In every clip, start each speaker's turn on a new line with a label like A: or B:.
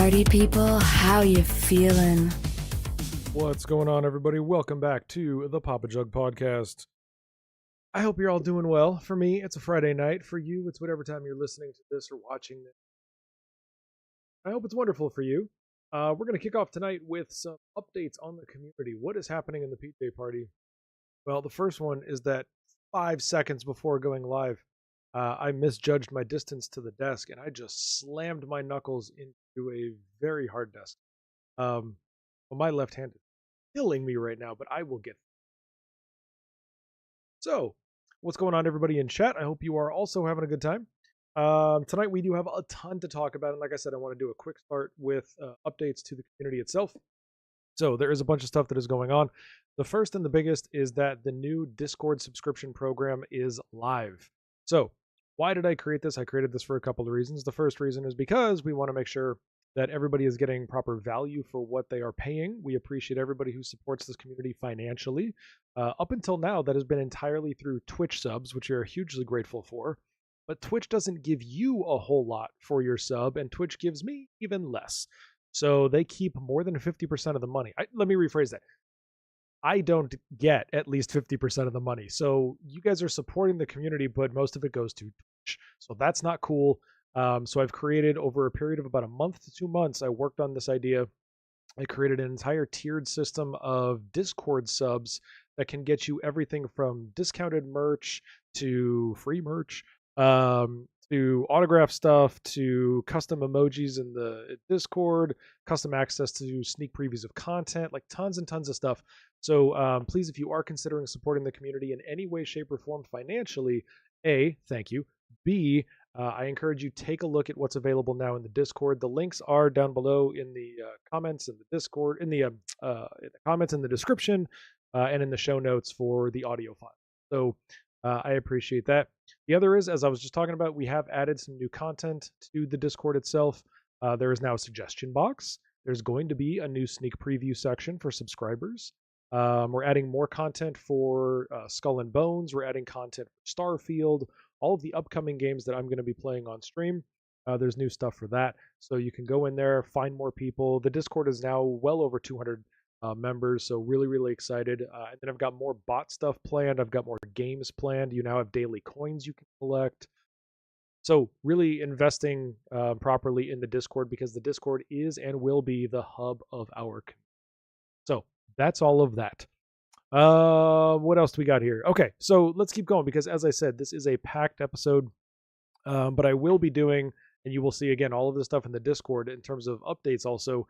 A: Party people, how you feeling?
B: What's going on, everybody? Welcome back to the Papa Jug Podcast. I hope you're all doing well. For me, it's a Friday night. For you, it's whatever time you're listening to this or watching this. I hope it's wonderful for you. We're going to kick off tonight with some updates on the community. What is happening in the PJParty? Well, the first one is that 5 seconds before going live, I misjudged my distance to the desk, and I just slammed my knuckles into a very hard desk. Well, my left hand is killing me right now, but I will get. So, what's going on, everybody in chat? I hope you are also having a good time. Tonight we do have a ton to talk about, and like I said, I want to do a quick start with updates to the community itself. So there is a bunch of stuff that is going on. The first and the biggest is that the new Discord subscription program is live. So why did I create this? I created this for a couple of reasons. The first reason is because we want to make sure that everybody is getting proper value for what they are paying. We appreciate everybody who supports this community financially. Up until now, that has been entirely through Twitch subs, which we are hugely grateful for. But Twitch doesn't give you a whole lot for your sub, and Twitch gives me even less. So they keep more than 50% of the money. Let me rephrase that. I don't get at least 50% of the money. So you guys are supporting the community, but most of it goes to Twitch. So that's not cool. So I've created, over a period of about a month to 2 months, I worked on this idea. I created an entire tiered system of Discord subs that can get you everything from discounted merch to free merch, to autograph stuff, to custom emojis in the Discord, custom access to sneak previews of content, like tons and tons of stuff. So please, if you are considering supporting the community in any way, shape, or form financially, A, thank you. B, I encourage you take a look at what's available now in the Discord. The links are down below in the comments in the Discord, in the comments in the description, and in the show notes for the audio file. So I appreciate that. The other is, as I was just talking about, we have added some new content to the Discord itself. There is now a suggestion box. There's going to be a new sneak preview section for subscribers. We're adding more content for Skull and Bones. We're adding content for Starfield. All of the upcoming games that I'm going to be playing on stream, there's new stuff for that. So you can go in there, find more people. The Discord is now well over 200 members, so really, really excited. And then I've got more bot stuff planned. I've got more games planned. You now have daily coins you can collect. So really investing properly in the Discord, because the Discord is and will be the hub of our community. So that's all of that. What else do we got here? Okay, so let's keep going, because as I said, this is a packed episode, but I will be doing, and you will see again all of this stuff in the Discord in terms of updates also.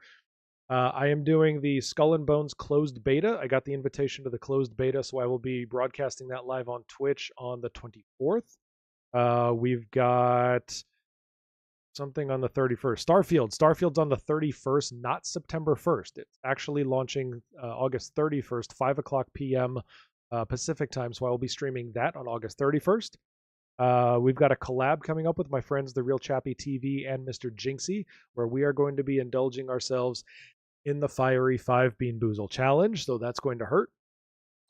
B: I am doing the Skull and Bones closed beta. I got the invitation to the closed beta, so I will be broadcasting that live on Twitch on the 24th. We've got something on the 31st. Starfield's on the 31st, not September 1st. It's actually launching August 31st, 5 o'clock p.m. Pacific time, so I will be streaming that on August 31st. We've got a collab coming up with my friends, The Real Chappie TV and Mr. Jinxie, where we are going to be indulging ourselves in the fiery 5 Bean Boozle challenge, so that's going to hurt.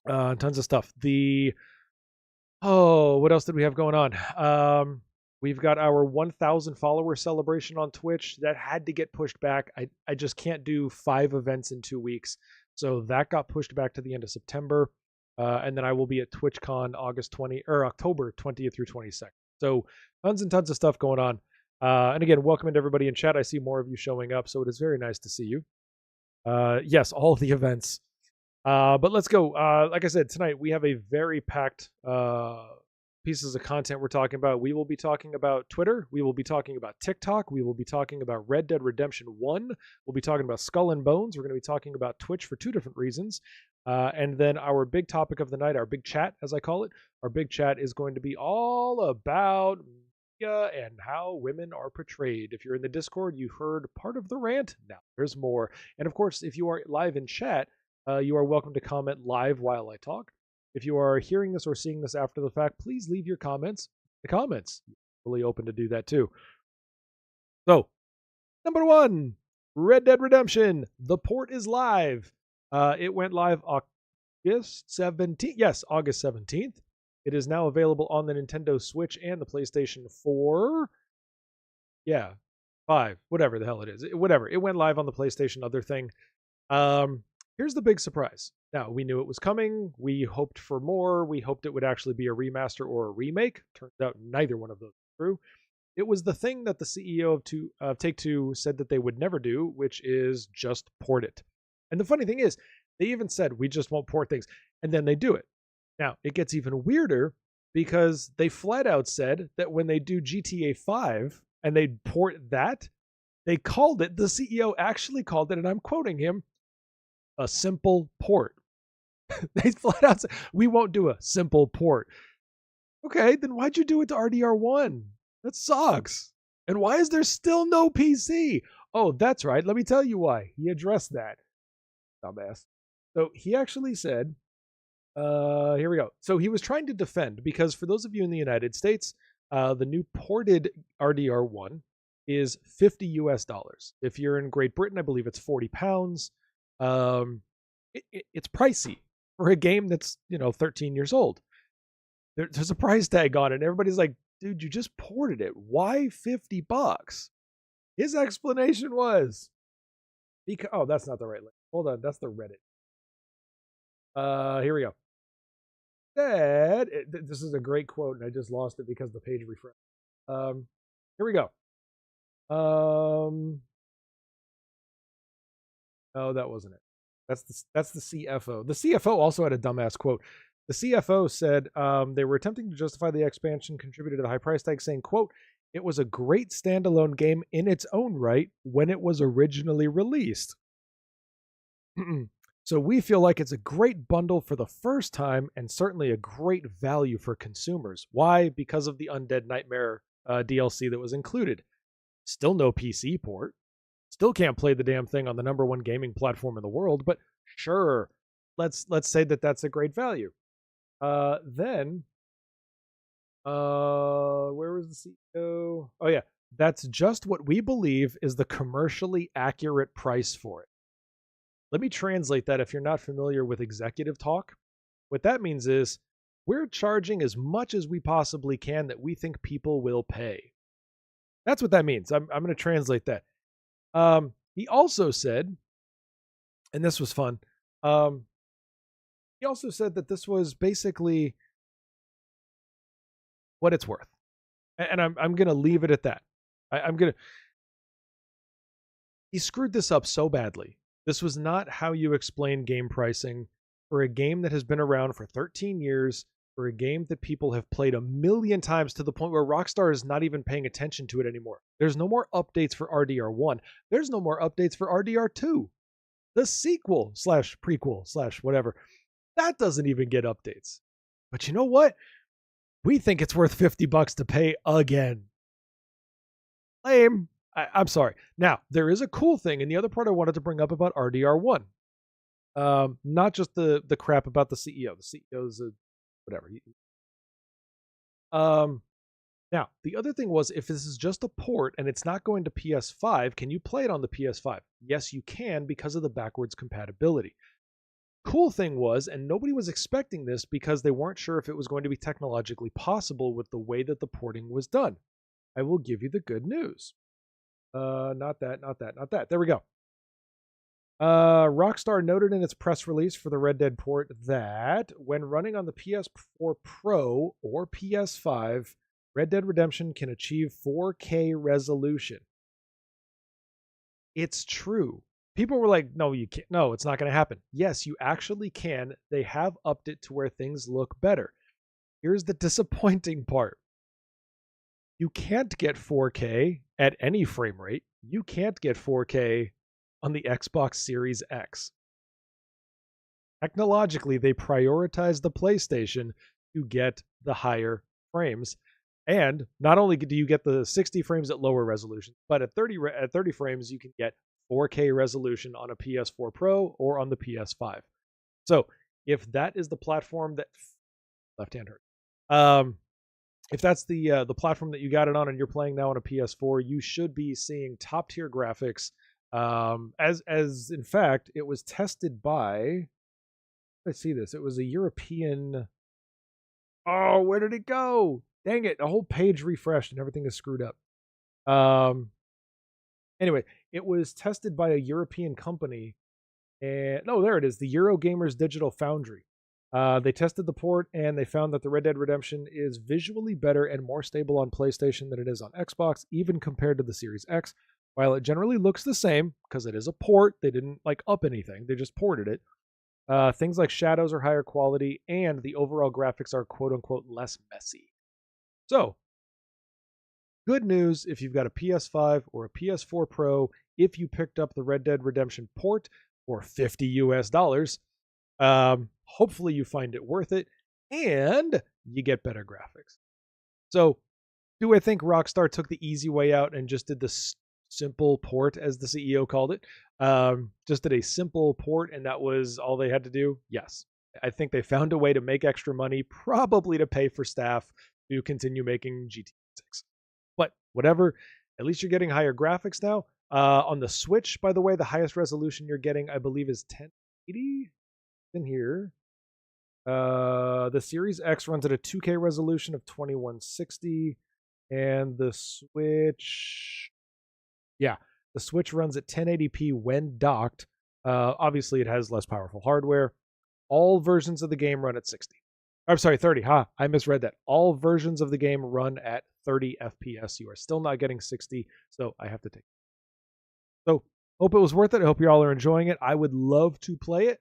B: Tons of stuff. What else did we have going on? We've got our 1,000 follower celebration on Twitch. That had to get pushed back. I just can't do 5 events in 2 weeks. So that got pushed back to the end of September. And then I will be at TwitchCon October 20th through 22nd. So tons and tons of stuff going on. And again, welcome to everybody in chat. I see more of you showing up, so it is very nice to see you. Yes, all of the events. But let's go. Like I said, tonight we have a very packed pieces of content we're talking about. We will be talking about Twitter. We will be talking about TikTok. We will be talking about Red Dead Redemption 1. We'll be talking about Skull and Bones. We're going to be talking about Twitch for 2 different reasons. And then our big topic of the night, our big chat, as I call it, our big chat is going to be all about media and how women are portrayed. If you're in the Discord, you heard part of the rant. Now there's more. And of course, if you are live in chat, you are welcome to comment live while I talk. If you are hearing this or seeing this after the fact, please leave your comments in the comments. Really open to do that too. So, number 1, Red Dead Redemption. The port is live. It went live August 17th. Yes, August 17th. It is now available on the Nintendo Switch and the PlayStation 4. Yeah, 5, whatever the hell it is. Whatever. It went live on the PlayStation, other thing. Here's the big surprise. Now, we knew it was coming. We hoped for more. We hoped it would actually be a remaster or a remake. Turns out neither one of those is true. It was the thing that the CEO of Take-Two said that they would never do, which is just port it. And the funny thing is, they even said, we just won't port things. And then they do it. Now, it gets even weirder because they flat out said that when they do GTA 5 and they port that, they called it, the CEO actually called it, and I'm quoting him, a simple port. They flat out said, we won't do a simple port. Okay, then why'd you do it to RDR1? That sucks. And why is there still no PC? Oh, that's right. Let me tell you why. He addressed that. Dumbass. So he actually said, here we go. So he was trying to defend, because for those of you in the United States, the new ported RDR1 is $50 US. If you're in Great Britain, I believe it's £40. It's pricey for a game that's 13 years old. There's a price tag on it, and everybody's like, dude, you just ported it. Why $50? His explanation was because, oh, that's not the right link. Hold on, that's the Reddit. Here we go. This is a great quote, and I just lost it because the page refreshed. Here we go. Oh, that wasn't it. That's the CFO. The CFO also had a dumbass quote. The CFO said they were attempting to justify the expansion contributed to the high price tag, saying, quote, it was a great standalone game in its own right when it was originally released. So we feel like it's a great bundle for the first time and certainly a great value for consumers. Why? Because of the Undead Nightmare DLC that was included. Still no PC port. Still can't play the damn thing on the #1 gaming platform in the world, but sure, let's say that that's a great value. Then, where was the CEO? Oh yeah, that's just what we believe is the commercially accurate price for it. Let me translate that if you're not familiar with executive talk. What that means is we're charging as much as we possibly can that we think people will pay. That's what that means. I'm going to translate that. He also said, and this was fun, he also said that this was basically what it's worth. And I'm going to leave it at that. He screwed this up so badly. This was not how you explain game pricing for a game that has been around for 13 years, for a game that people have played a million times to the point where Rockstar is not even paying attention to it anymore. There's no more updates for RDR1. There's no more updates for RDR2. The sequel / prequel / whatever, that doesn't even get updates. But you know what? We think it's worth $50 to pay again. Lame. I'm sorry. Now, there is a cool thing, and the other part I wanted to bring up about RDR1. Not just the crap about the CEO. The CEO's a whatever. Now, the other thing was, if this is just a port and it's not going to PS5, can you play it on the PS5? Yes, you can, because of the backwards compatibility. Cool thing was, and nobody was expecting this because they weren't sure if it was going to be technologically possible with the way that the porting was done. I will give you the good news. Not that. There we go. Rockstar noted in its press release for the Red Dead port that when running on the PS4 Pro or PS5, Red Dead Redemption can achieve 4K resolution. It's true. People were like, no, you can't. No, it's not going to happen. Yes, you actually can. They have upped it to where things look better. Here's the disappointing part. You can't get 4K at any frame rate. You can't get 4K on the Xbox Series X. Technologically, they prioritize the PlayStation to get the higher frames. And not only do you get the 60 frames at lower resolution, but at 30 frames, you can get 4K resolution on a PS4 Pro or on the PS5. So if that is the platform that left hand hurt. If that's the platform that you got it on and you're playing now on a PS4, you should be seeing top tier graphics. As in fact, it was tested by. Let's see this. It was a European. Oh, where did it go? Dang it! The whole page refreshed and everything is screwed up. Anyway, it was tested by a European company. And no, there it is, the Eurogamers Digital Foundry. They tested the port and they found that the Red Dead Redemption is visually better and more stable on PlayStation than it is on Xbox, even compared to the Series X. While it generally looks the same, because it is a port, they didn't like up anything, they just ported it. Things like shadows are higher quality and the overall graphics are quote unquote less messy. So, good news if you've got a PS5 or a PS4 Pro, if you picked up the Red Dead Redemption port for $50 US. Hopefully you find it worth it and you get better graphics. So, do I think Rockstar took the easy way out and just did the simple port, as the CEO called it? Just did a simple port and that was all they had to do? Yes. I think they found a way to make extra money, probably to pay for staff to continue making GTA 6. But whatever, at least you're getting higher graphics now. On the Switch, by the way, the highest resolution you're getting, I believe, is 1080 in here. The Series X runs at a 2K resolution of 2160, and the Switch, the Switch runs at 1080p when docked. Obviously, it has less powerful hardware. All versions of the game run at 60. I'm sorry, 30. I misread that. All versions of the game run at 30 FPS. You are still not getting 60, so I have to take it. So, hope it was worth it. I hope you all are enjoying it. I would love to play it.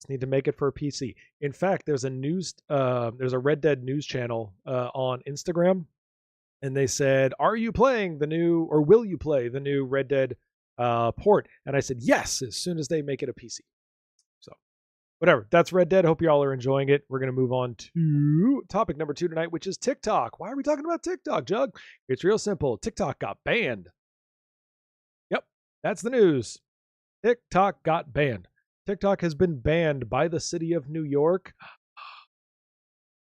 B: Just need to make it for a PC. In fact, there's a Red Dead news channel on Instagram, and they said, "Are you playing the new, or will you play the new Red Dead port?" And I said, "Yes," as soon as they make it a PC. So, whatever. That's Red Dead. Hope you all are enjoying it. We're going to move on to topic number 2 tonight, which is TikTok. Why are we talking about TikTok, Jug? It's real simple. TikTok got banned. Yep, that's the news. TikTok got banned. TikTok has been banned by the city of New York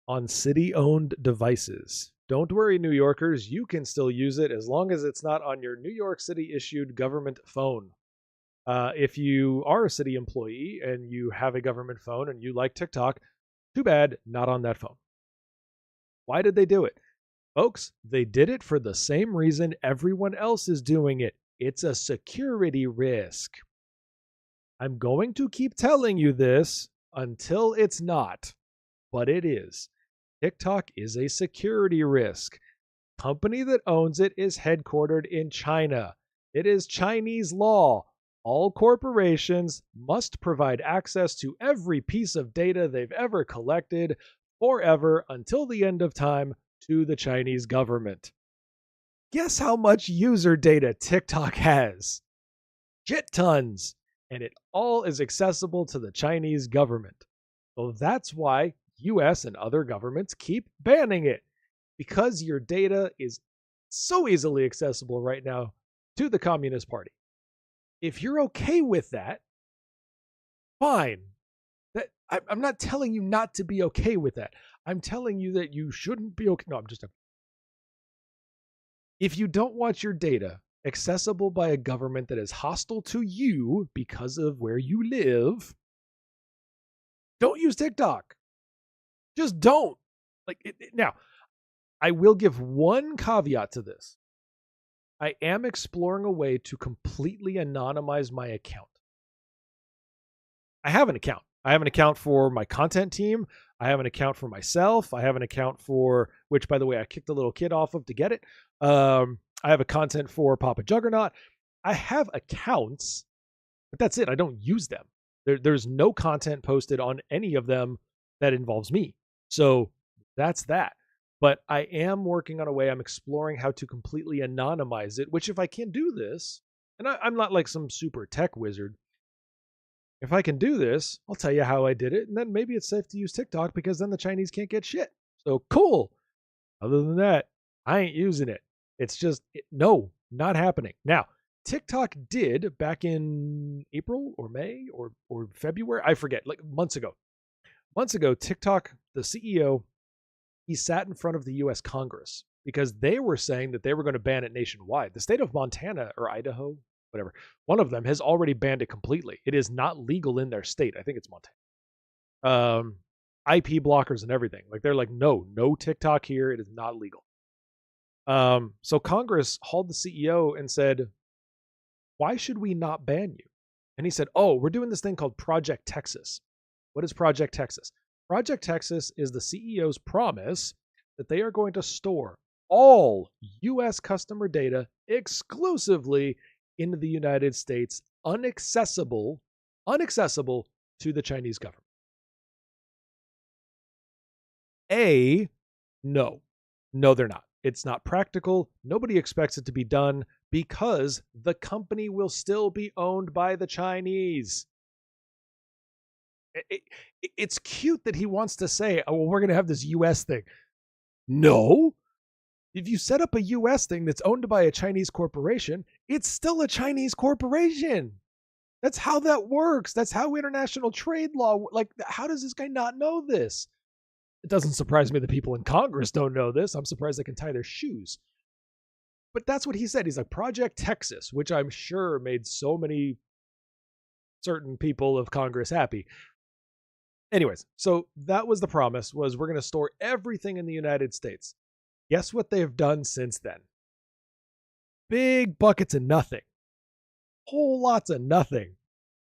B: on city-owned devices. Don't worry, New Yorkers. You can still use it as long as it's not on your New York City-issued government phone. If you are a city employee and you have a government phone and you like TikTok, too bad, not on that phone. Why did they do it? Folks, they did it for the same reason everyone else is doing it. It's a security risk. I'm going to keep telling you this until it's not, but it is. TikTok is a security risk. Company that owns it is headquartered in China. It is Chinese law. All corporations must provide access to every piece of data they've ever collected forever until the end of time to the Chinese government. Guess how much user data TikTok has? Shit tons. And it all is accessible to the Chinese government. So that's why US and other governments keep banning it, because your data is so easily accessible right now to the Communist Party. If you're okay with that, fine. I'm not telling you not to be okay with that. I'm telling you that you shouldn't be okay. No, I'm just. If you don't want your data accessible by a government that is hostile to you because of where you live, don't use TikTok. Just don't. Now, I will give one caveat to this. I am exploring a way to completely anonymize my account. I have an account. I have an account for my content team. I have an account for myself. I have an account for, which, by the way, I kicked a little kid off of to get it. I have a content for Papa Juggernaut. I have accounts, but that's it. I don't use them. There's no content posted on any of them that involves me. So that's that. But I am working on a way. I'm exploring how to completely anonymize it, which if I can do this, and I'm not like some super tech wizard, if I can do this, I'll tell you how I did it. And then maybe it's safe to use TikTok because then the Chinese can't get shit. So cool. Other than that, I ain't using it. It's just, no, not happening. Now, TikTok did back in April or May or February, I forget, like months ago. Months ago, TikTok, the CEO, he sat in front of the US Congress because they were saying that they were going to ban it nationwide. The state of Montana or Idaho, whatever, one of them has already banned it completely. It is not legal in their state. I think it's Montana. IP blockers and everything. Like they're like, no TikTok here. It is not legal. So Congress hauled the CEO and said, Why should we not ban you? And he said, oh, we're doing this thing called Project Texas. What is Project Texas? Project Texas is the CEO's promise that they are going to store all US customer data exclusively in the United States, unaccessible to the Chinese government. No, they're not. It's not practical. Nobody expects it to be done because the company will still be owned by the Chinese. It's cute that he wants to say, oh, well, we're going to have this US thing. No. If you set up a US thing that's owned by a Chinese corporation, it's still a Chinese corporation. That's how that works. That's how international trade law, like, how does this guy not know this? It doesn't surprise me that people in Congress don't know this. I'm surprised they can tie their shoes. But that's what he said. He's like, Project Texas, which I'm sure made so many certain people of Congress happy. Anyways, so that was the promise, was we're going to store everything in the United States. Guess what they've done since then? Big buckets of nothing. Whole lots of nothing.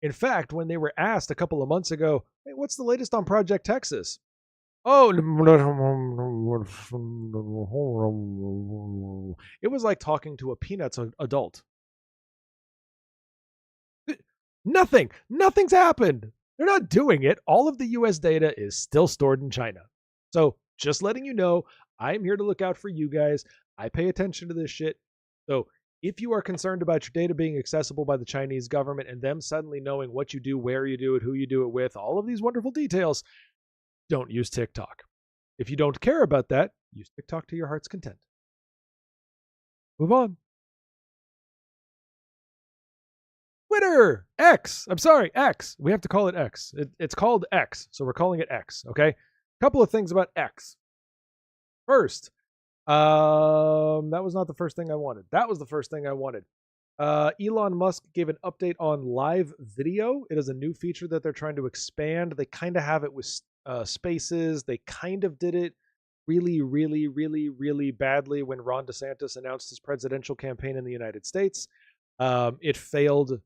B: In fact, when they were asked a couple of months ago, hey, what's the latest on Project Texas? Oh, it was like talking to a Peanuts adult. Nothing's happened. They're not doing it. All of the US data is still stored in China. So just letting you know, I'm here to look out for you guys. I pay attention to this shit. So if you are concerned about your data being accessible by the Chinese government and them suddenly knowing what you do, where you do it, who you do it with, all of these wonderful details, don't use TikTok. If you don't care about that, use TikTok to your heart's content. Move on. Twitter, X. I'm sorry, X. We have to call it X. It's called X, so we're calling it X, okay? A couple of things about X. First, that was not the first thing I wanted. That was the first thing I wanted. Elon Musk gave an update on live video. It is a new feature that they're trying to expand. They kind of have it with Spaces. They kind of did it really, really, really, really badly when Ron DeSantis announced his presidential campaign in the United States. It failed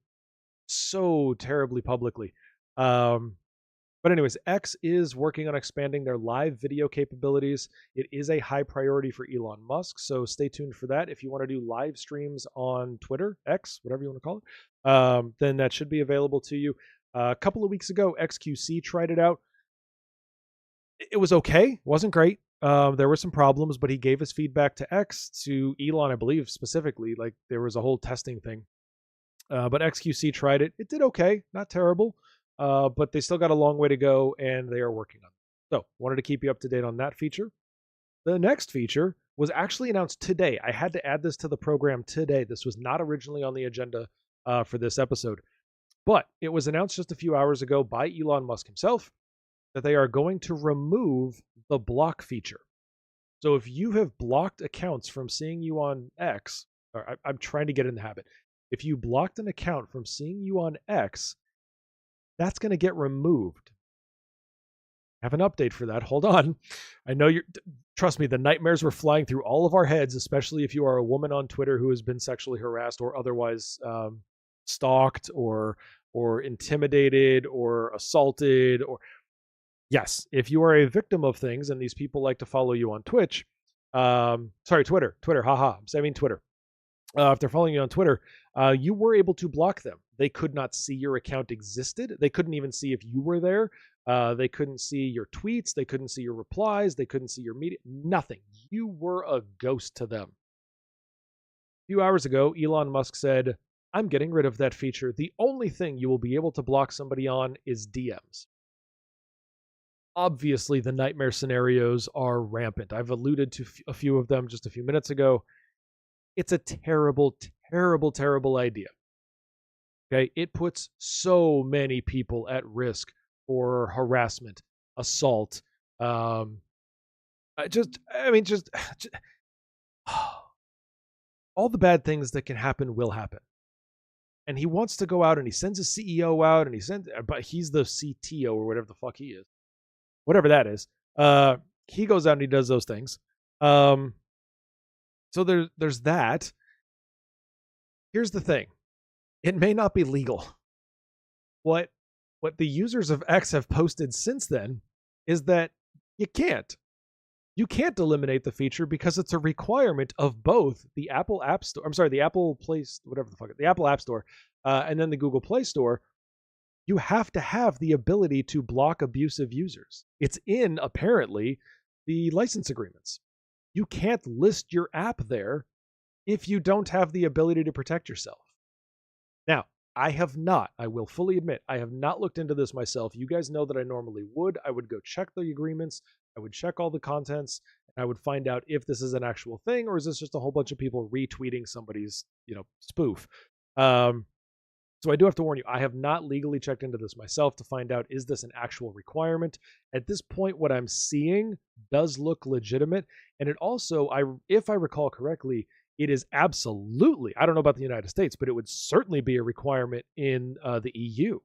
B: so terribly publicly. But anyways, X is working on expanding their live video capabilities. It is a high priority for Elon Musk, so stay tuned for that. If you want to do live streams on Twitter, X, whatever you want to call it, then that should be available to you. A couple of weeks ago, XQC tried it out. It was okay. Wasn't great. There were some problems, but he gave his feedback to X, to Elon, I believe, specifically. Like, there was a whole testing thing. But XQC tried it. It did okay. Not terrible. But they still got a long way to go, and they are working on it. So, wanted to keep you up to date on that feature. The next feature was actually announced today. I had to add this to the program today. This was not originally on the agenda for this episode. But it was announced just a few hours ago by Elon Musk himself that they are going to remove the block feature. So if you have blocked accounts from seeing you on X, or I'm trying to get in the habit. If you blocked an account from seeing you on X, that's going to get removed. I have an update for that. Hold on. I know trust me, the nightmares were flying through all of our heads, especially if you are a woman on Twitter who has been sexually harassed or otherwise stalked or intimidated or assaulted. Or yes, if you are a victim of things and these people like to follow you on Twitch, Twitter, haha, I'm saying Twitter. If they're following you on Twitter, you were able to block them. They could not see your account existed. They couldn't even see if you were there. They couldn't see your tweets. They couldn't see your replies. They couldn't see your media. Nothing. You were a ghost to them. A few hours ago, Elon Musk said, I'm getting rid of that feature. The only thing you will be able to block somebody on is DMs. Obviously, the nightmare scenarios are rampant. I've alluded to a few of them just a few minutes ago. It's a terrible, terrible, terrible idea. Okay, it puts so many people at risk for harassment, assault, just all the bad things that can happen will happen. And he wants to go out and he sends his CEO out and but he's the CTO or whatever the fuck he is, whatever that is. He goes out and he does those things. So there's that. Here's the thing. it may not be legal. What the users of X have posted since then is that you can't. You can't eliminate the feature because it's a requirement of both the Apple App Store. I'm sorry, the Apple Play, whatever the fuck, the Apple App Store, and then the Google Play Store. You have to have the ability to block abusive users. It's in, apparently, the license agreements. You can't list your app there if you don't have the ability to protect yourself. Now, I will fully admit, I have not looked into this myself. You guys know that I normally would. I would go check the agreements, I would check all the contents, and I would find out if this is an actual thing or is this just a whole bunch of people retweeting somebody's, spoof. So I do have to warn you, I have not legally checked into this myself to find out, is this an actual requirement? At this point, what I'm seeing does look legitimate. And it also, if I recall correctly, it is absolutely, I don't know about the United States, but it would certainly be a requirement in the EU.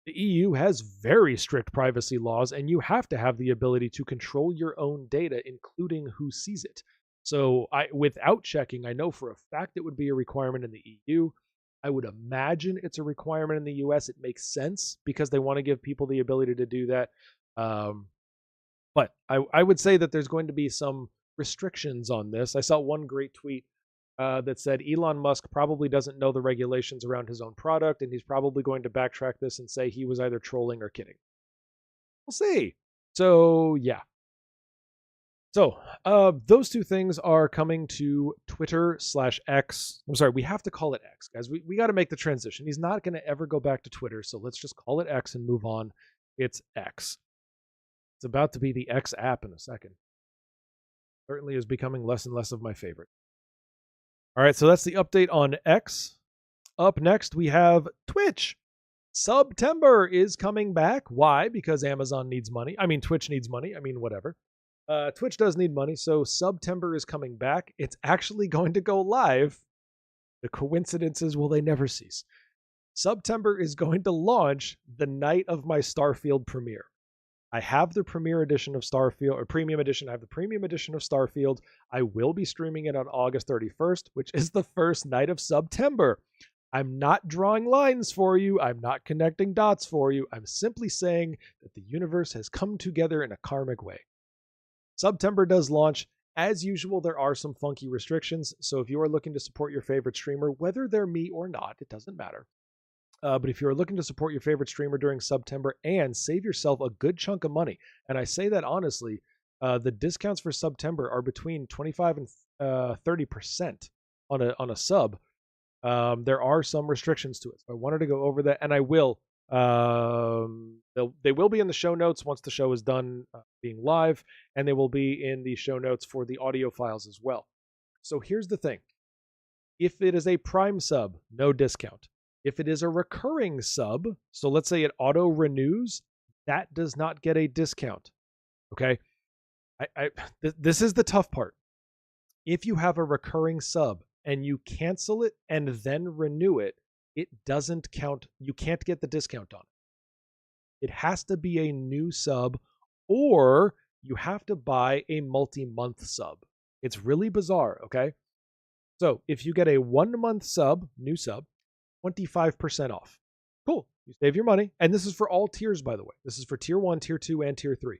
B: The EU has very strict privacy laws, and you have to have the ability to control your own data, including who sees it. So without checking, I know for a fact it would be a requirement in the EU. I would imagine it's a requirement in the US. It makes sense because they want to give people the ability to do that. But I would say that there's going to be some restrictions on this. I saw one great tweet that said Elon Musk probably doesn't know the regulations around his own product, and he's probably going to backtrack this and say he was either trolling or kidding. We'll see. So, yeah. So, those two things are coming to Twitter/X. I'm sorry, we have to call it X, guys. We got to make the transition. He's not going to ever go back to Twitter, so let's just call it X and move on. It's X. It's about to be the X app in a second. Certainly is becoming less and less of my favorite. All right, so that's the update on X. Up next, we have Twitch. SUBtember is coming back. Why? Because Amazon needs money. I mean, Twitch needs money. I mean, whatever. Twitch does need money, so SUBtember is coming back. It's actually going to go live. The coincidences, will they never cease. SUBtember is going to launch the night of my Starfield premiere. I have the premiere edition of Starfield, or premium edition. I have the premium edition of Starfield. I will be streaming it on August 31st, which is the first night of SUBtember. I'm not drawing lines for you. I'm not connecting dots for you. I'm simply saying that the universe has come together in a karmic way. SUBtember does launch. As usual, there are some funky restrictions, so if you are looking to support your favorite streamer, whether they're me or not, it doesn't matter. But if you're looking to support your favorite streamer during SUBtember and save yourself a good chunk of money, and I say that honestly, the discounts for SUBtember are between 25 and 30% on a sub. There are some restrictions to it. So I wanted to go over that, and I will. They will be in the show notes once the show is done being live, and they will be in the show notes for the audio files as well. So here's the thing. If it is a Prime sub, no discount. If it is a recurring sub, so let's say it auto renews, that does not get a discount. Okay? This is the tough part. If you have a recurring sub and you cancel it and then renew it, it doesn't count. You can't get the discount on it. It has to be a new sub, or you have to buy a multi-month sub. It's really bizarre, okay? So if you get a 1-month sub, new sub, 25% off. Cool. You save your money. And this is for all tiers, by the way. This is for tier 1, tier 2, and tier 3.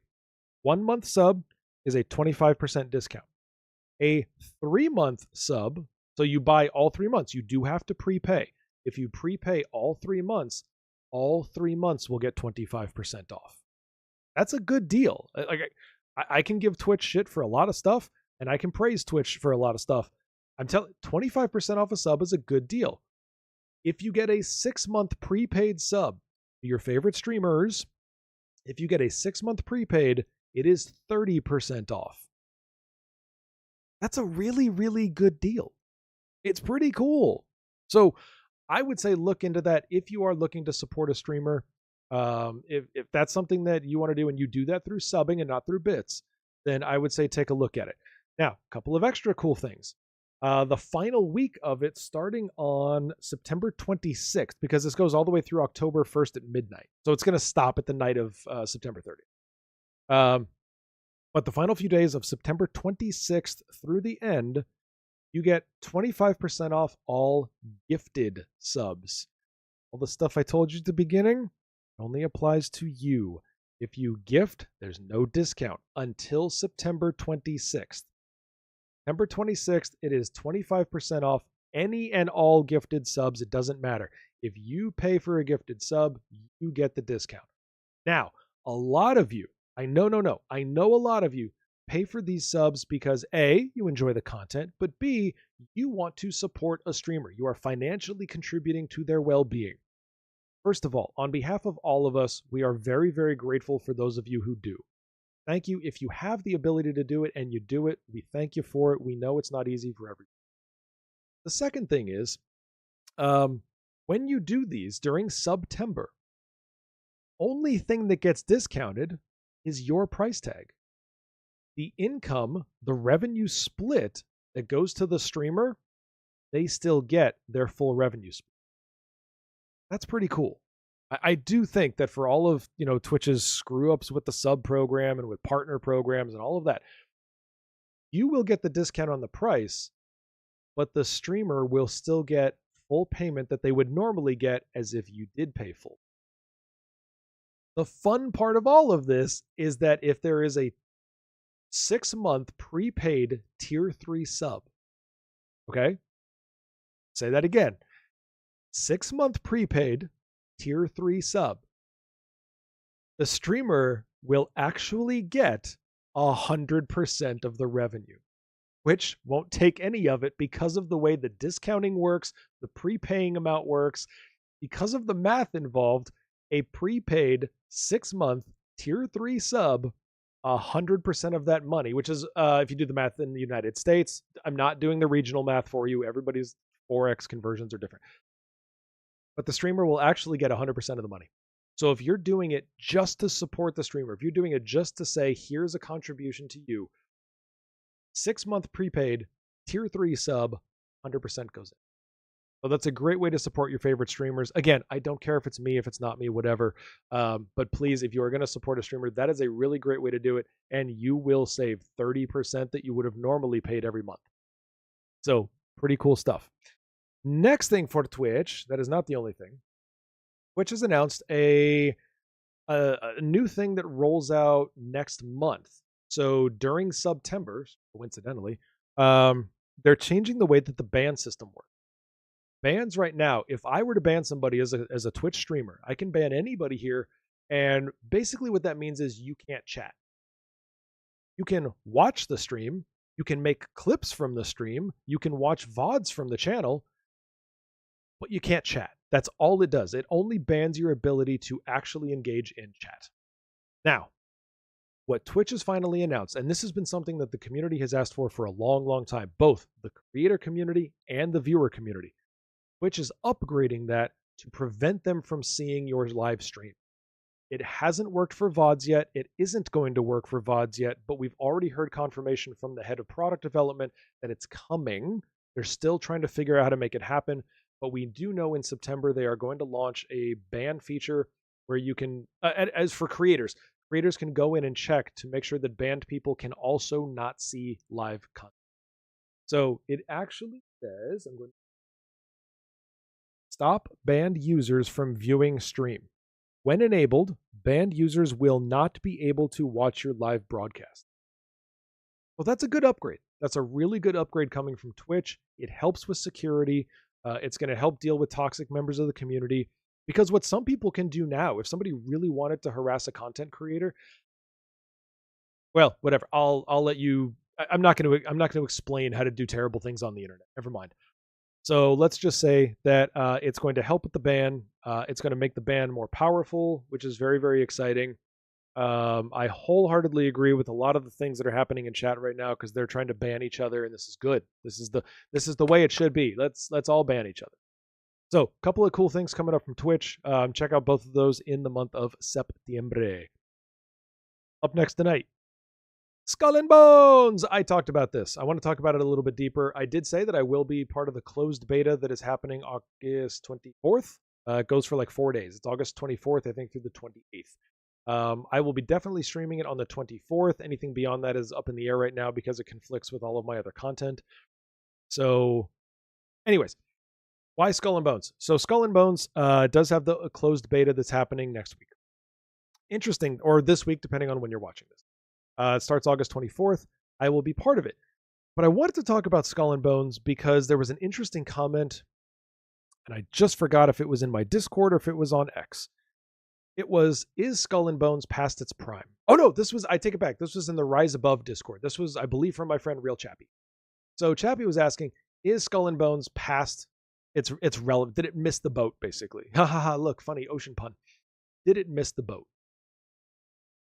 B: 1-month sub is a 25% discount. A 3-month sub, so you buy all 3 months. You do have to prepay. If you prepay all 3 months will get 25% off. That's a good deal. Like I can give Twitch shit for a lot of stuff, and I can praise Twitch for a lot of stuff. I'm telling 25% off a sub is a good deal. If you get a 6-month prepaid sub to your favorite streamers, if you get a 6-month prepaid, it is 30% off. That's a really, really good deal. It's pretty cool. So I would say look into that if you are looking to support a streamer. If that's something that you want to do and you do that through subbing and not through bits, then I would say take a look at it. Now, a couple of extra cool things. The final week of it starting on September 26th, because this goes all the way through October 1st at midnight. So it's going to stop at the night of September 30th. But the final few days of September 26th through the end, you get 25% off all gifted subs. All the stuff I told you at the beginning only applies to you. If you gift, there's no discount until September 26th. September 26th, it is 25% off any and all gifted subs. It doesn't matter. If you pay for a gifted sub, you get the discount. Now, a lot of you, I know a lot of you pay for these subs because A, you enjoy the content, but B, you want to support a streamer. You are financially contributing to their well-being. First of all, on behalf of all of us, we are very, very grateful for those of you who do. Thank you. If you have the ability to do it and you do it, we thank you for it. We know it's not easy for everyone. The second thing is, when you do these during SUBtember, only thing that gets discounted is your price tag. The income, the revenue split that goes to the streamer, they still get their full revenue split. That's pretty cool. I do think that for all of Twitch's screw ups with the sub program and with partner programs and all of that, you will get the discount on the price, but the streamer will still get full payment that they would normally get as if you did pay full. The fun part of all of this is that if there is a 6-month prepaid tier 3 sub, okay? Say that again. 6-month prepaid tier 3 sub, the streamer will actually get 100% of the revenue. Twitch won't take any of it because of the way the discounting works, the prepaying amount works. Because of the math involved, a prepaid 6-month tier 3 sub, 100% of that money, which is, if you do the math in the United States, I'm not doing the regional math for you. Everybody's Forex conversions are different. But the streamer will actually get 100% of the money. So if you're doing it just to support the streamer, if you're doing it just to say, here's a contribution to you, 6-month prepaid, tier 3 sub, 100% goes in. So that's a great way to support your favorite streamers. Again, I don't care if it's me, if it's not me, whatever. But please, if you are going to support a streamer, that is a really great way to do it. And you will save 30% that you would have normally paid every month. So pretty cool stuff. Next thing for Twitch, that is not the only thing. Twitch has announced a new thing that rolls out next month. So during SUBtember, coincidentally, they're changing the way that the ban system works. Bans right now, if I were to ban somebody as a Twitch streamer, I can ban anybody here. And basically what that means is you can't chat. You can watch the stream. You can make clips from the stream. You can watch VODs from the channel. But you can't chat. That's all it does. It only bans your ability to actually engage in chat. Now, what Twitch has finally announced, and this has been something that the community has asked for a long, long time, both the creator community and the viewer community, Twitch is upgrading that to prevent them from seeing your live stream. It hasn't worked for VODs yet. It isn't going to work for VODs yet, but we've already heard confirmation from the head of product development that it's coming. They're still trying to figure out how to make it happen. But we do know in September they are going to launch a ban feature where you can, as for creators can go in and check to make sure that banned people can also not see live content. So it actually says, I'm going to stop banned users from viewing stream. When enabled, banned users will not be able to watch your live broadcast. Well, that's a good upgrade. That's a really good upgrade coming from Twitch. It helps with security. It's going to help deal with toxic members of the community, because what some people can do now, if somebody really wanted to harass a content creator, well, whatever. I'll let you. I'm not going to explain how to do terrible things on the internet. Never mind. So let's just say that it's going to help with the ban. It's going to make the ban more powerful, which is very, very exciting. I wholeheartedly agree with a lot of the things that are happening in chat right now because they're trying to ban each other, and this is good. This is the way it should be. Let's all ban each other. So, a couple of cool things coming up from Twitch. Check out both of those in the month of September. Up next tonight, Skull and Bones. I talked about this. I want to talk about it a little bit deeper. I did say that I will be part of the closed beta that is happening August 24th. It goes for like 4 days. It's August 24th, I think, through the 28th. I will be definitely streaming it on the 24th. Anything beyond that is up in the air right now because it conflicts with all of my other content. So anyways, why Skull and Bones? So Skull and Bones does have the closed beta that's happening next week. Interesting, or this week, depending on when you're watching this. It starts August 24th. I will be part of it. But I wanted to talk about Skull and Bones because there was an interesting comment, and I just forgot if it was in my Discord or if it was on X. It was, is Skull and Bones past its prime? Oh no, I take it back. This was in the Rise Above Discord. This was, I believe, from my friend Real Chappie. So Chappie was asking, is Skull and Bones past its relevant? Did it miss the boat, basically? Ha ha ha, look, funny ocean pun. Did it miss the boat?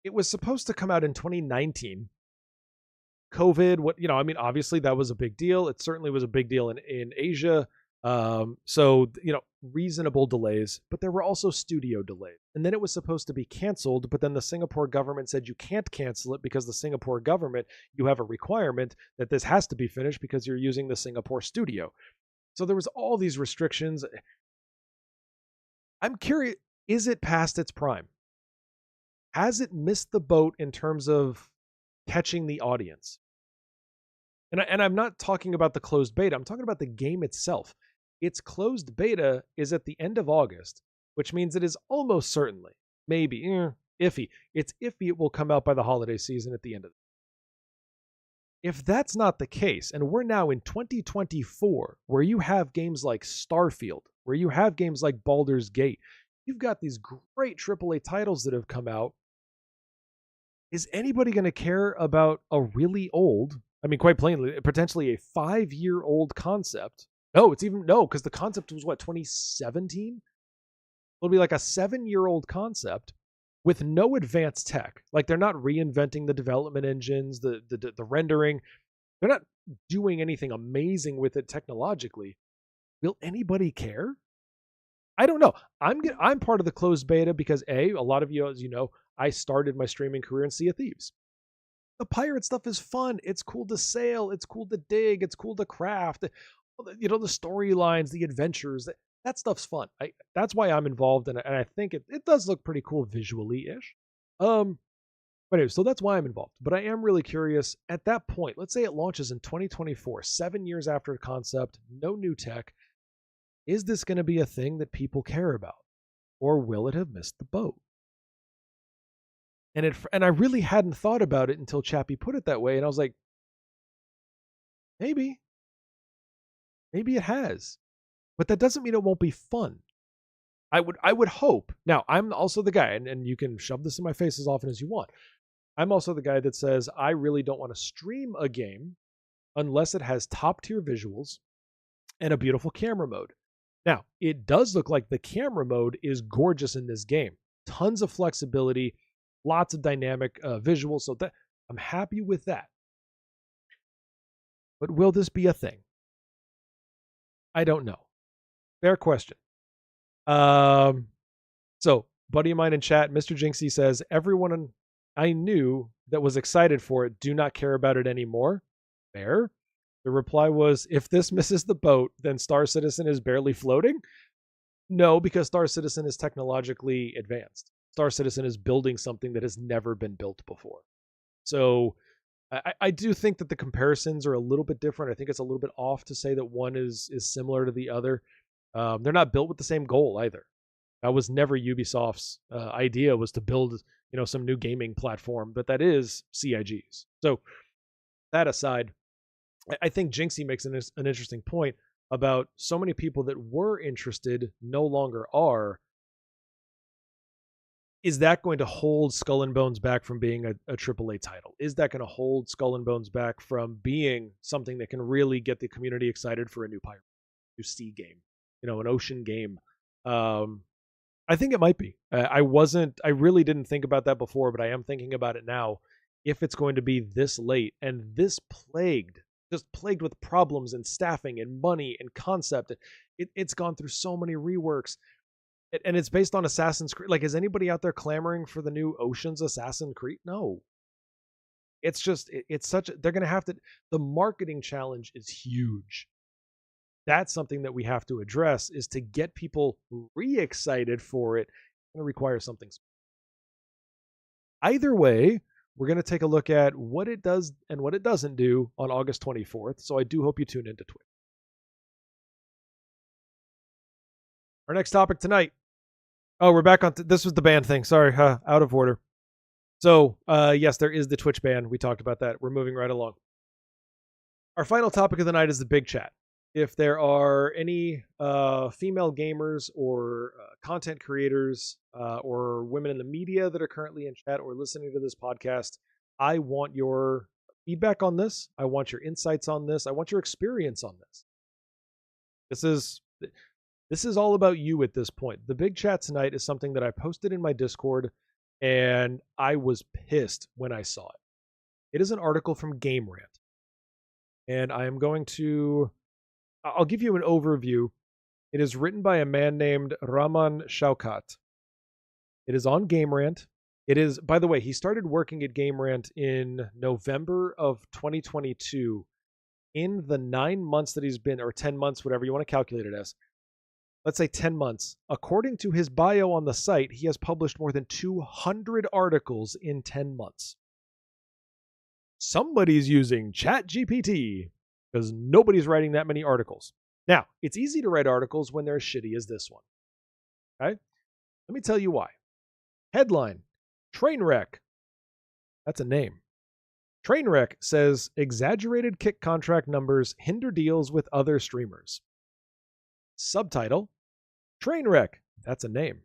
B: It was supposed to come out in 2019. COVID, obviously that was a big deal. It certainly was a big deal in Asia. So, reasonable delays, but there were also studio delays. And then it was supposed to be canceled, but then the Singapore government said you can't cancel it because the Singapore government, you have a requirement that this has to be finished because you're using the Singapore studio. So there was all these restrictions. I'm curious, is it past its prime? Has it missed the boat in terms of catching the audience? And I'm not talking about the closed beta. I'm talking about the game itself. Its closed beta is at the end of August, which means it is almost certainly, maybe, iffy. It's iffy it will come out by the holiday season at the end of it. If that's not the case, and we're now in 2024, where you have games like Starfield, where you have games like Baldur's Gate, you've got these great AAA titles that have come out. Is anybody going to care about a really old, quite plainly, potentially a 5-year-old concept? No, because the concept was 2017? It'll be like a 7-year-old concept with no advanced tech. Like, they're not reinventing the development engines, the rendering. They're not doing anything amazing with it technologically. Will anybody care? I don't know. I'm part of the closed beta because a lot of you, as you know, I started my streaming career in Sea of Thieves. The pirate stuff is fun. It's cool to sail. It's cool to dig. It's cool to craft. The storylines, the adventures. That stuff's fun. That's why I'm involved, and I think it does look pretty cool visually-ish. But anyway, so that's why I'm involved. But I am really curious, at that point, let's say it launches in 2024, 7 years after concept, no new tech. Is this going to be a thing that people care about? Or will it have missed the boat? And I really hadn't thought about it until Chappie put it that way, and I was like, maybe it has, but that doesn't mean it won't be fun. I would hope. Now, I'm also the guy, and you can shove this in my face as often as you want. I'm also the guy that says I really don't want to stream a game unless it has top tier visuals and a beautiful camera mode. Now, it does look like the camera mode is gorgeous in this game. Tons of flexibility. Lots of dynamic visuals, so that I'm happy with that. But will this be a thing? I don't know. Fair question. So, buddy of mine in chat, Mr. Jinxie says, everyone I knew that was excited for it do not care about it anymore. Fair. The reply was, if this misses the boat, then Star Citizen is barely floating? No, because Star Citizen is technologically advanced. Star Citizen is building something that has never been built before. So I do think that the comparisons are a little bit different. I think it's a little bit off to say that one is similar to the other. They're not built with the same goal either. That was never Ubisoft's idea, was to build some new gaming platform, but that is CIG's. So that aside, I think Jinxie makes an interesting point about so many people that were interested no longer are. Is that going to hold Skull and Bones back from being a AAA title? Is that going to hold Skull and Bones back from being something that can really get the community excited for a new pirate, new sea game, an ocean game? I think it might be. I really didn't think about that before, but I am thinking about it now. If it's going to be this late and this plagued with problems and staffing and money and concept, it's gone through so many reworks. And it's based on Assassin's Creed. Like, is anybody out there clamoring for the new Ocean's Assassin's Creed? No. It's just, they're going to have to, the marketing challenge is huge. That's something that we have to address, is to get people re-excited for it. It's going to require something. Either way, we're going to take a look at what it does and what it doesn't do on August 24th. So I do hope you tune into Twitch. Our next topic tonight. Oh, we're back on. This was the ban thing. Sorry, out of order. So, yes, there is the Twitch ban. We talked about that. We're moving right along. Our final topic of the night is the big chat. If there are any female gamers or content creators or women in the media that are currently in chat or listening to this podcast, I want your feedback on this. I want your insights on this. I want your experience on this. This is all about you at this point. The big chat tonight is something that I posted in my Discord, and I was pissed when I saw it. It is an article from GameRant, and I am going to... I'll give you an overview. It is written by a man named Rahman Shaukat. It is on GameRant. It is, by the way, he started working at GameRant in November of 2022. In the 9 months that he's been, or 10 months, whatever you want to calculate it as, let's say 10 months. According to his bio on the site, he has published more than 200 articles in 10 months. Somebody's using ChatGPT because nobody's writing that many articles. Now, it's easy to write articles when they're as shitty as this one. Okay? Let me tell you why. Headline, Trainwreck. That's a name. Trainwreck says exaggerated kick contract numbers hinder deals with other streamers. Subtitle, Trainwreck. That's a name.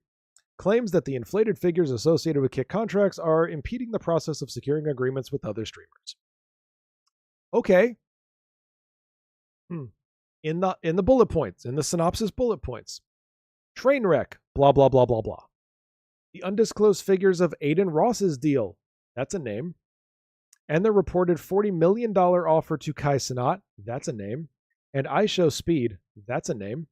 B: Claims that the inflated figures associated with kick contracts are impeding the process of securing agreements with other streamers. Okay. In the bullet points, in the synopsis bullet points, Trainwreck, blah, blah, blah, blah, blah. The undisclosed figures of Aiden Ross's deal, that's a name. And the reported $40 million offer to Kai Cenat, that's a name. And iShowSpeed, that's a name,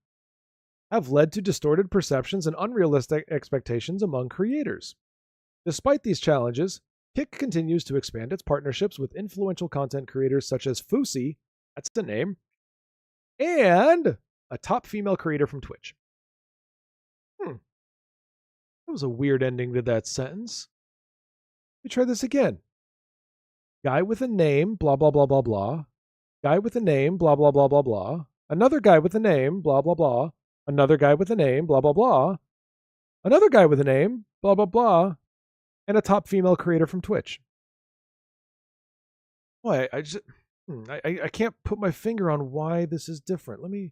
B: have led to distorted perceptions and unrealistic expectations among creators. Despite these challenges, Kick continues to expand its partnerships with influential content creators such as Fusi, that's a name, and a top female creator from Twitch. That was a weird ending to that sentence. Let me try this again. Guy with a name, blah, blah, blah, blah, blah. Guy with a name, blah, blah, blah, blah, blah. Another guy with a name, blah, blah, blah. Another guy with a name, blah, blah, blah. Another guy with a name, blah, blah, blah. And a top female creator from Twitch. Boy, I can't put my finger on why this is different. Let me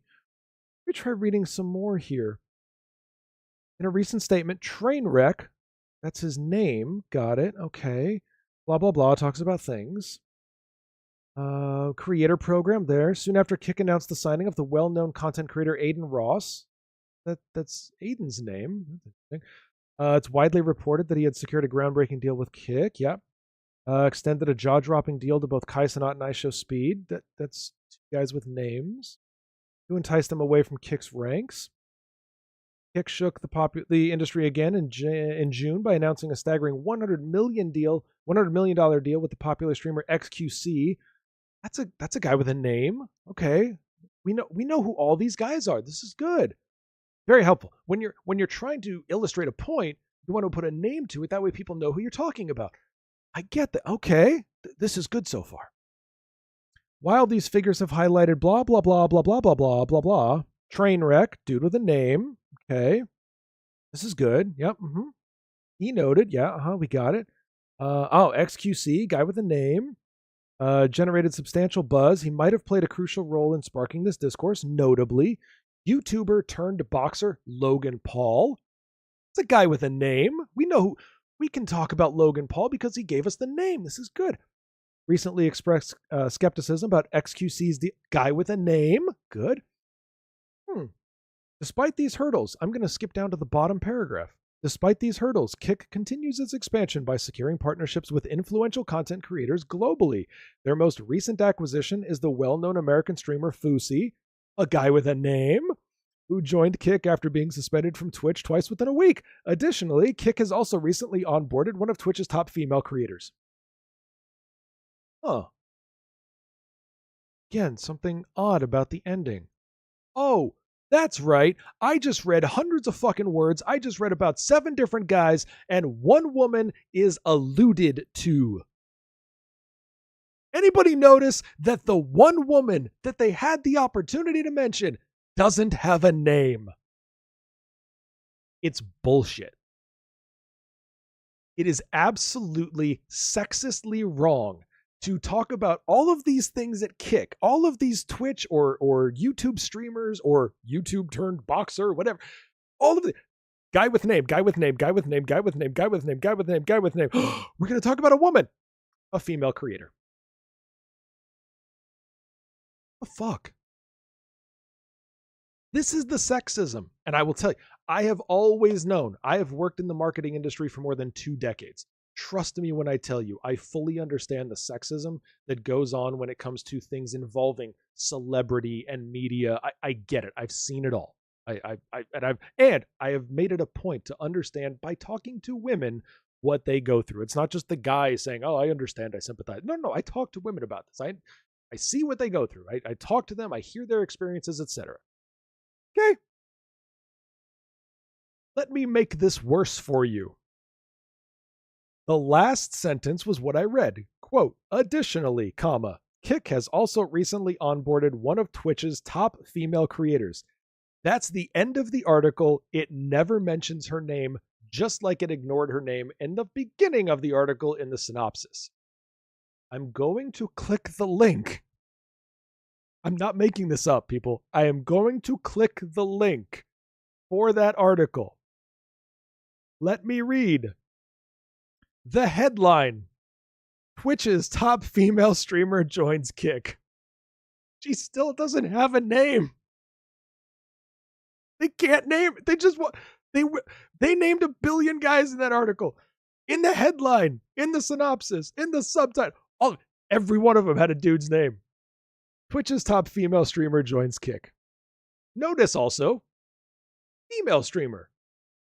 B: try reading some more here. In a recent statement, Trainwreck, that's his name, got it, okay. Blah, blah, blah, talks about things. Creator program there. Soon after Kick announced the signing of the well-known content creator Aiden Ross. That's Aiden's name. It's widely reported that he had secured a groundbreaking deal with Kick, yep. Extended a jaw-dropping deal to both Kai Cenat and iShowSpeed. That's two guys with names. Who enticed them away from Kick's ranks. Kick shook the industry again in June by announcing a staggering $100 million deal with the popular streamer XQC. That's a guy with a name. Okay, we know who all these guys are. This is good, very helpful. When you're trying to illustrate a point, you want to put a name to it. That way, people know who you're talking about. I get that. Okay, this is good so far. While these figures have highlighted blah, blah, blah, blah, blah, blah, blah, blah, blah, Trainwreck, dude with a name. Okay. This is good. Yep. E noted. Yeah. We got it. XQC, guy with a name. Generated substantial buzz. He might have played a crucial role in sparking this discourse, notably. YouTuber turned boxer Logan Paul. It's a guy with a name. We know who. We can talk about Logan Paul because he gave us the name. This is good. Recently expressed skepticism about XQC's guy with a name. Good. Despite these hurdles, I'm going to skip down to the bottom paragraph. Despite these hurdles, Kick continues its expansion by securing partnerships with influential content creators globally. Their most recent acquisition is the well-known American streamer Fusi, a guy with a name, who joined Kick after being suspended from Twitch twice within a week. Additionally, Kick has also recently onboarded one of Twitch's top female creators. Again, something odd about the ending. Oh, that's right. I just read hundreds of fucking words. I just read about 7 different guys, and one woman is alluded to. Anybody notice that the one woman that they had the opportunity to mention doesn't have a name? It's bullshit. It is absolutely sexistly wrong to talk about all of these things at Kick, all of these Twitch or YouTube streamers or YouTube turned boxer, whatever, all of the guy with name, guy with name, guy with name, guy with name, guy with name, guy with name, guy with name. We're going to talk about a woman, a female creator. The fuck? This is the sexism. And I will tell you, I have always known, I have worked in the marketing industry for more than 2 decades. Trust me when I tell you, I fully understand the sexism that goes on when it comes to things involving celebrity and media. I get it. I've seen it all. I have made it a point to understand by talking to women what they go through. It's not just the guy saying, "Oh, I understand, I sympathize." No, I talk to women about this. I see what they go through. I talk to them, I hear their experiences, etc. Okay. Let me make this worse for you. The last sentence was what I read. Quote, additionally, comma, Kick has also recently onboarded one of Twitch's top female creators. That's the end of the article. It never mentions her name, just like it ignored her name in the beginning of the article in the synopsis. I'm going to click the link. I'm not making this up, people. I am going to click the link for that article. Let me read. The headline, Twitch's top female streamer joins Kick. She still doesn't have a name. They can't name it. They named 1 billion guys in that article. In the headline, in the synopsis, in the subtitle. Every one of them had a dude's name. Twitch's top female streamer joins Kick. Notice also, female streamer.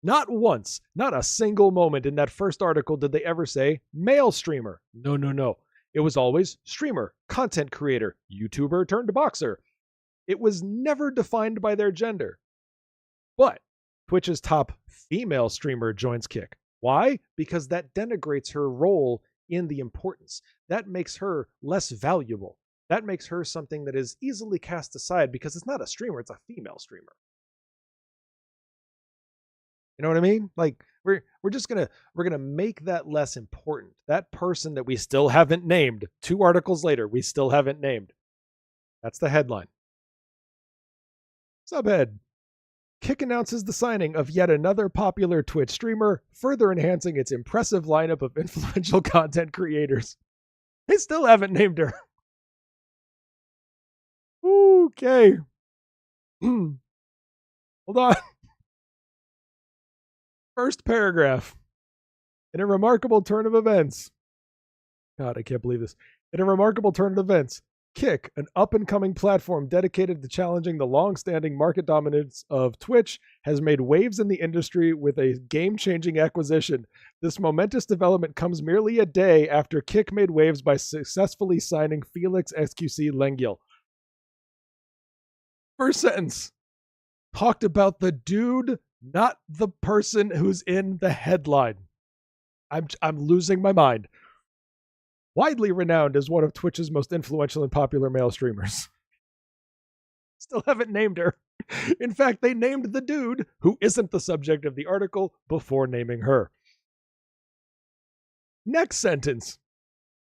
B: Not once, not a single moment in that first article did they ever say male streamer. No. It was always streamer, content creator, YouTuber turned boxer. It was never defined by their gender. But Twitch's top female streamer joins Kick. Why? Because that denigrates her role in the importance. That makes her less valuable. That makes her something that is easily cast aside because it's not a streamer, it's a female streamer. You know what I mean? Like we're gonna make that less important. That person that we still haven't named, 2 articles later, we still haven't named. That's the headline. Subhead. Kick announces the signing of yet another popular Twitch streamer, further enhancing its impressive lineup of influential content creators. They still haven't named her. Okay. Hold on. First paragraph. In a remarkable turn of events. God, I can't believe this. In a remarkable turn of events, Kick, an up-and-coming platform dedicated to challenging the long-standing market dominance of Twitch, has made waves in the industry with a game-changing acquisition. This momentous development comes merely a day after Kick made waves by successfully signing Felix XQC Lengyel. First sentence. Talked about the dude, not the person who's in the headline. I'm losing my mind. Widely renowned as one of Twitch's most influential and popular male streamers. Still haven't named her. In fact, they named the dude, who isn't the subject of the article, before naming her. Next sentence.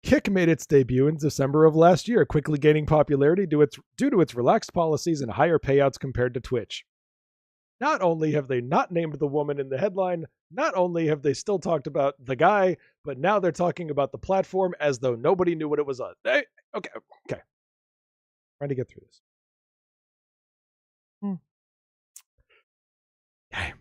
B: Kick made its debut in December of last year, quickly gaining popularity due to its relaxed policies and higher payouts compared to Twitch. Not only have they not named the woman in the headline, not only have they still talked about the guy, but now they're talking about the platform as though nobody knew what it was on. Okay. Trying to get through this. Okay.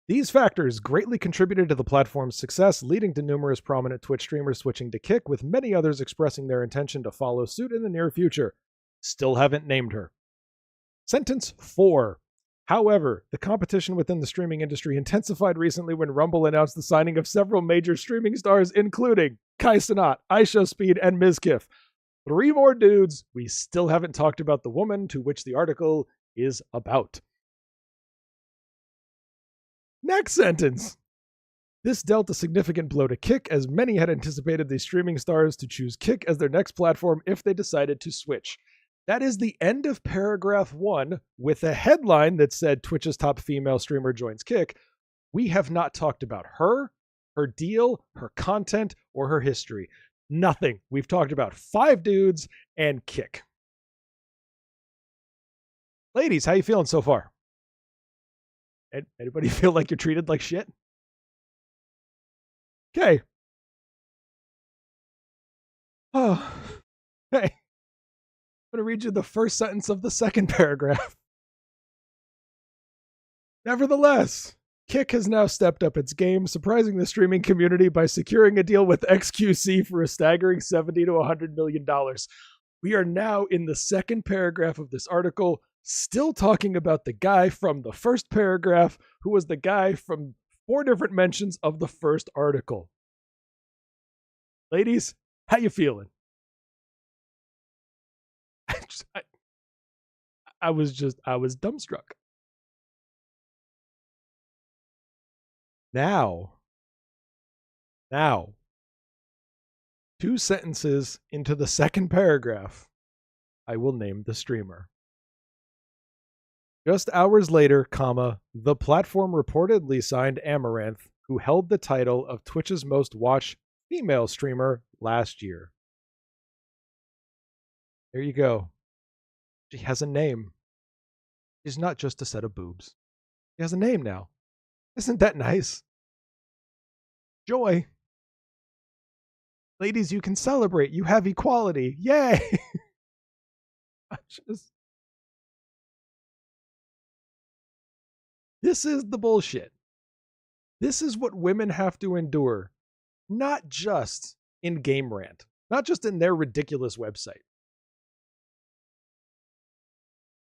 B: These factors greatly contributed to the platform's success, leading to numerous prominent Twitch streamers switching to Kick, with many others expressing their intention to follow suit in the near future. Still haven't named her. Sentence 4. However, the competition within the streaming industry intensified recently when Rumble announced the signing of several major streaming stars, including Kai Cenat, iShowSpeed, and Mizkif. 3 more dudes. We still haven't talked about the woman to which the article is about. Next sentence. This dealt a significant blow to Kick, as many had anticipated these streaming stars to choose Kick as their next platform if they decided to switch. That is the end of paragraph 1 with a headline that said Twitch's top female streamer joins Kick, We have not talked about her, her deal, her content, or her history. Nothing. We've talked about 5 dudes and Kick. Ladies, how you feeling so far? Anybody feel like you're treated like shit? Okay. Oh, hey. I'm going to read you the first sentence of the second paragraph. Nevertheless, Kick has now stepped up its game, surprising the streaming community by securing a deal with XQC for a staggering $70 to $100 million. We are now in the second paragraph of this article, still talking about the guy from the first paragraph, who was the guy from 4 different mentions of the first article. Ladies, how you feeling? I was dumbstruck. Now, 2 sentences into the second paragraph, I will name the streamer. Just hours later, the platform reportedly signed Amaranth, who held the title of Twitch's most watched female streamer last year. There you go. She has a name. She's not just a set of boobs. She has a name now. Isn't that nice? Joy. Ladies, you can celebrate. You have equality. Yay! This is the bullshit. This is what women have to endure. Not just in GameRant. Not just in their ridiculous website.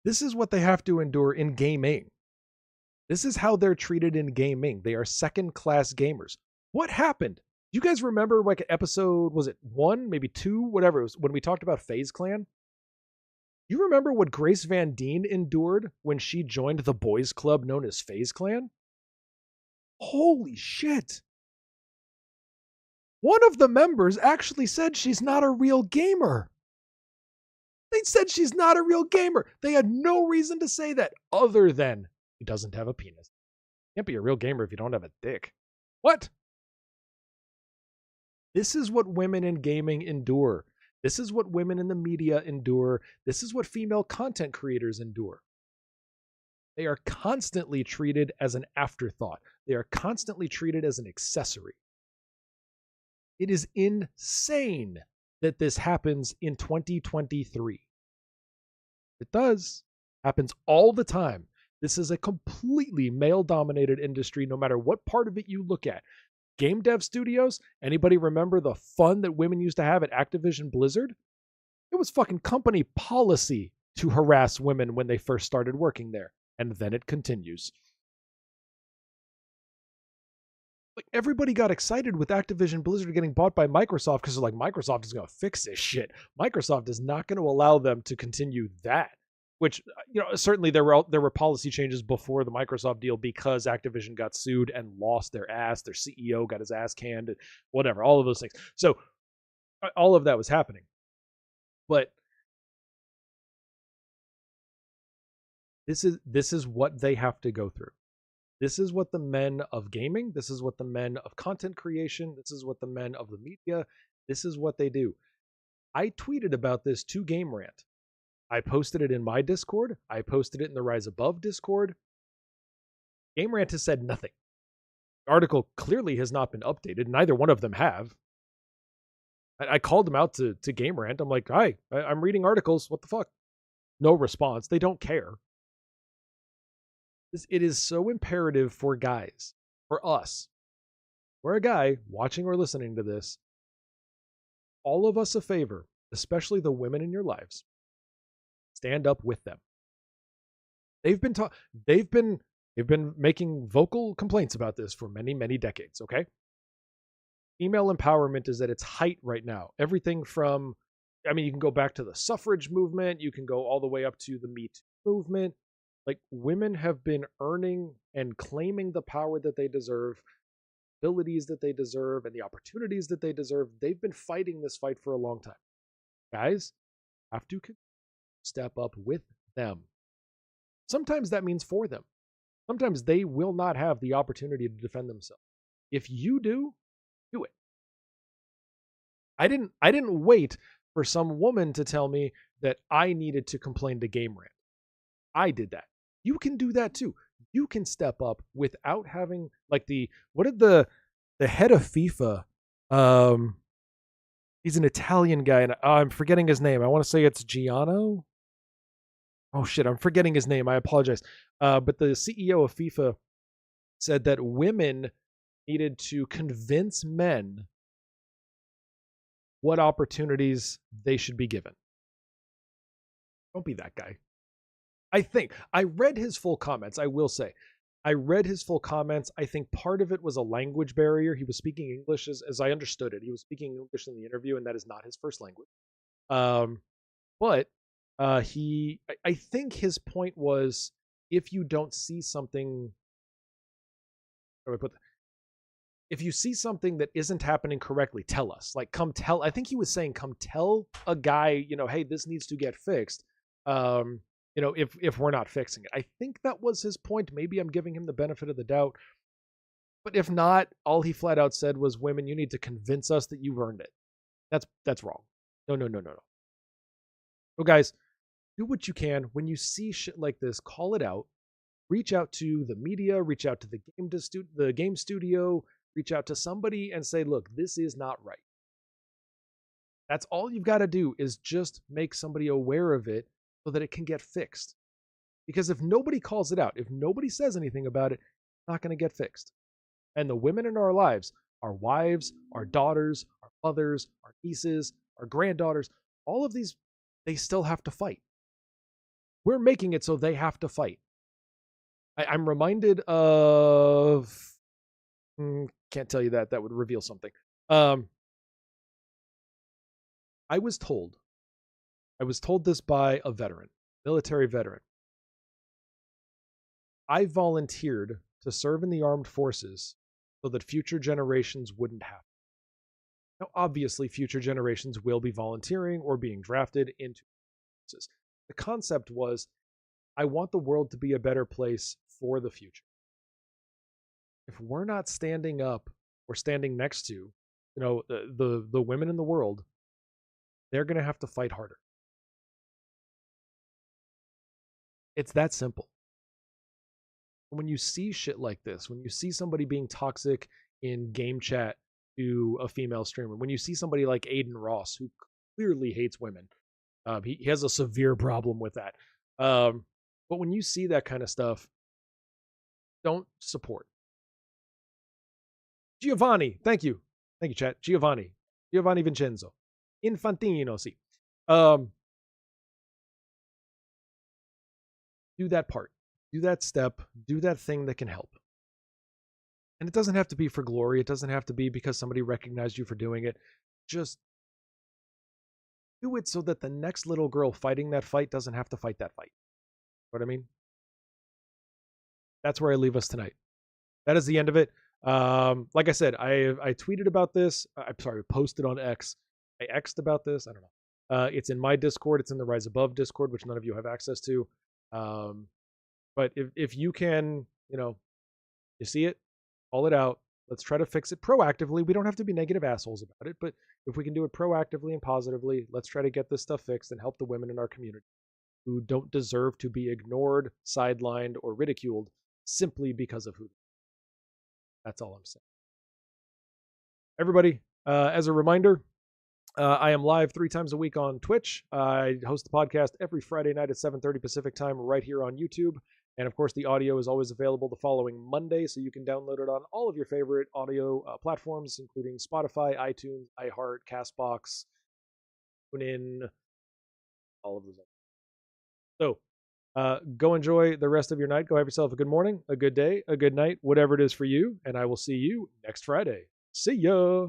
B: This is what they have to endure in gaming. This is how they're treated in gaming. They are second-class gamers. What happened? You guys remember like episode, was it 1, maybe 2, whatever it was, when we talked about FaZe Clan? You remember what Grace Van Dien endured when she joined the boys club known as FaZe Clan? Holy shit. One of the members actually said she's not a real gamer. They said she's not a real gamer. They had no reason to say that other than he doesn't have a penis. Can't be a real gamer if you don't have a dick. What? This is what women in gaming endure. This is what women in the media endure. This is what female content creators endure. They are constantly treated as an afterthought. They are constantly treated as an accessory. It is insane that this happens in 2023. It does. Happens all the time. This is a completely male-dominated industry, no matter what part of it you look at. Game dev studios, anybody remember the fun that women used to have at Activision Blizzard? It was fucking company policy to harass women when they first started working there. And then it continues. Like, everybody got excited with Activision Blizzard getting bought by Microsoft because they're like, Microsoft is going to fix this shit. Microsoft is not going to allow them to continue that. Which, you know, certainly there were policy changes before the Microsoft deal because Activision got sued and lost their ass. Their CEO got his ass canned, whatever, all of those things. So all of that was happening. But this is what they have to go through. This is what the men of gaming, this is what the men of content creation, this is what the men of the media, this is what they do. I tweeted about this to GameRant. I posted it in my Discord. I posted it in the Rise Above Discord. GameRant has said nothing. The article clearly has not been updated. Neither one of them have. I called them out to GameRant. I'm like, hi, I'm reading articles. What the fuck? No response. They don't care. It is so imperative for guys, for us. We're a guy watching or listening to this. All of us a favor, especially the women in your lives. Stand up with them. They've been making vocal complaints about this for many, many decades, okay? Female empowerment is at its height right now. Everything from, I mean, you can go back to the suffrage movement, you can go all the way up to the Me Too movement. Like, women have been earning and claiming the power that they deserve, abilities that they deserve, and the opportunities that they deserve. They've been fighting this fight for a long time. Guys, have to step up with them. Sometimes that means for them. Sometimes they will not have the opportunity to defend themselves. If you do it. I didn't wait for some woman to tell me that I needed to complain to GameRant. I did that. You can do that too. You can step up without having like what did the head of FIFA, he's an Italian guy, and I'm forgetting his name. I want to say it's Giano. Oh shit, I'm forgetting his name. I apologize. But the CEO of FIFA said that women needed to convince men what opportunities they should be given. Don't be that guy. I read his full comments. I will say, I read his full comments. I think part of it was a language barrier. He was speaking English as I understood it. He was speaking English in the interview, and that is not his first language. But I think his point was, if you don't see something, how do I put that? If you see something that isn't happening correctly, tell us. Like, come tell. I think he was saying, come tell a guy, hey, this needs to get fixed. If we're not fixing it. I think that was his point. Maybe I'm giving him the benefit of the doubt. But if not, all he flat out said was, women, you need to convince us that you've earned it. That's wrong. No. So guys, do what you can. When you see shit like this, call it out. Reach out to the media, reach out to the game studio, reach out to somebody and say, look, this is not right. That's all you've got to do, is just make somebody aware of it so that it can get fixed. Because if nobody calls it out, if nobody says anything about it, it's not going to get fixed. And the women in our lives, our wives, our daughters, our mothers, our nieces, our granddaughters, all of these, they still have to fight. We're making it so they have to fight. I'm reminded of... can't tell you that. That would reveal something. I was told this by a veteran, military veteran. I volunteered to serve in the armed forces so that future generations wouldn't have to. Now, obviously, future generations will be volunteering or being drafted into forces. The concept was, I want the world to be a better place for the future. If we're not standing up or standing next to, the women in the world, they're going to have to fight harder. It's that simple. When you see shit like this, when you see somebody being toxic in game chat to a female streamer, when you see somebody like Aiden Ross, who clearly hates women, he has a severe problem with that. But when you see that kind of stuff, don't support. Giovanni, thank you, chat. Giovanni Vincenzo, Infantino, see. Do that part, do that step, do that thing that can help. And it doesn't have to be for glory. It doesn't have to be because somebody recognized you for doing it. Just do it so that the next little girl fighting that fight doesn't have to fight that fight. You know what I mean? That's where I leave us tonight. That is the end of it. Like I said, I tweeted about this. I'm sorry, posted on X. I X'd about this. I don't know. It's in my Discord. It's in the Rise Above Discord, which none of you have access to. But if you can, you see it, call it out. Let's try to fix it proactively. We don't have to be negative assholes about it, but if we can do it proactively and positively, let's try to get this stuff fixed and help the women in our community who don't deserve to be ignored, sidelined, or ridiculed simply because of who they are. That's all I'm saying. Everybody, as a reminder, I am live 3 times a week on Twitch. I host the podcast every Friday night at 7:30 Pacific time right here on YouTube. And of course, the audio is always available the following Monday, so you can download it on all of your favorite audio platforms, including Spotify, iTunes, iHeart, CastBox, TuneIn, all of those. So go enjoy the rest of your night. Go have yourself a good morning, a good day, a good night, whatever it is for you. And I will see you next Friday. See ya.